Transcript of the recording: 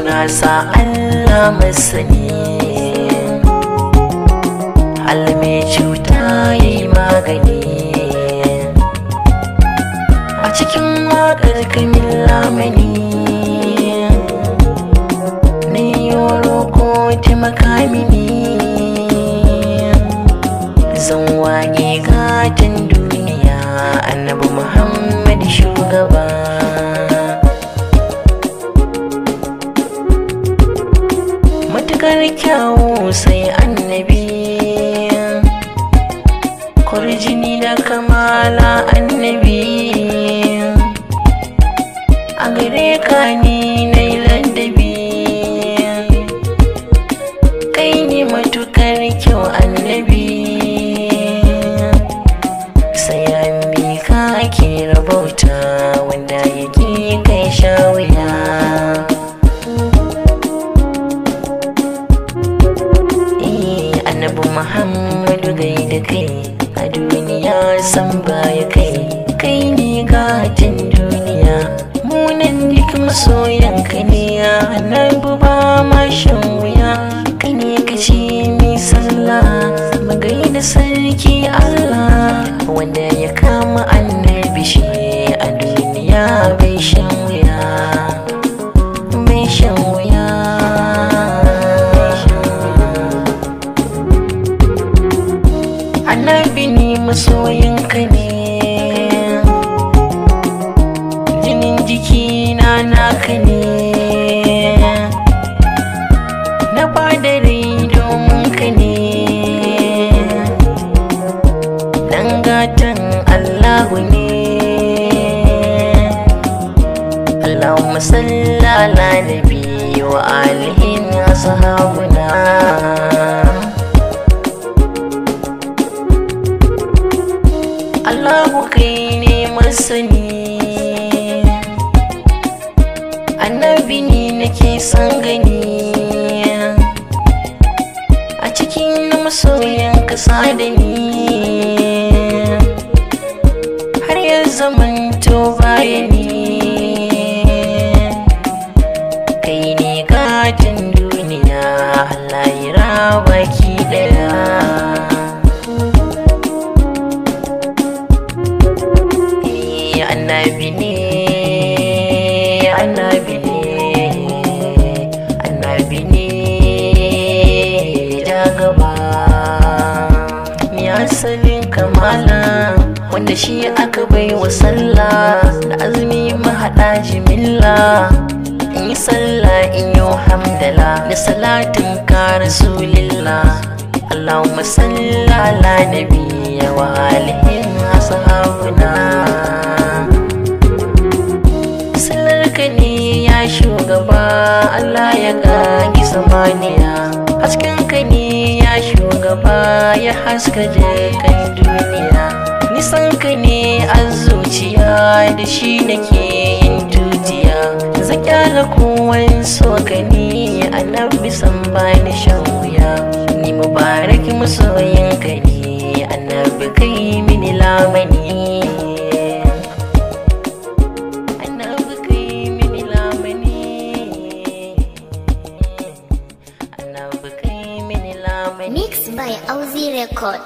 na sa Allah masani, hal mai cuta yi magani. A cikin waƙar kamin lamani na yi roƙo taimaka mini, zan waƙe gatan duniya Annabi Muhammad shugaba. Matukar kyawu sai annabi, kwarjini da kamala annabi, a gare ka ni na yi ladabi, kai ne matukar kyau annabi, sai an bi ka ake rabauta, wanda yake kai sha wuya. Annabi Muhammadu gaida kai a duniya san baya kai, kai ne gatan duniya, munan duk masoyanka ne. Annabi ba ma shan wuya, kai ne ka ce mi sallah mu gaida sarki Allah, wanda ya kama annabi shi a duniya bai shan wuya, bai shan wuya. Annabi ni masoyinka ne, jinin jikina naka ne, na bada rai domin ka ne, dan gatan Allahu ne. Allahumma salli ala nabi wa alihi wa sahabuna. Allahu kai ne masani, annabi ne nake son gani, a cikin masoyan kasa da ni, har ya zamanto bayani, kai ne gatan duniya Allah ya baki daya. Annabi ne, annabi ne, annabi ne da gaba, mai asalin kamala, wanda shi aka bai wa sallah da azumi mahaɗa jimilla. In yi sallah in yi hamdala da salatin ka rasulillah. Allahumma salli ala nabi wa alihi wa sahabuna. Ne ya shugaba Allah ya kagi samaniya, hasken ka ne ya shugaba ya haska jikan duniya, nisan ka ne a zuciya da shi nake yin tutiya, zakyala kowan so ka ne annabi san bani shan wuya, ni mubarak masoyin ka ne annabi kai mini lamani. Mixed by Auzi Record.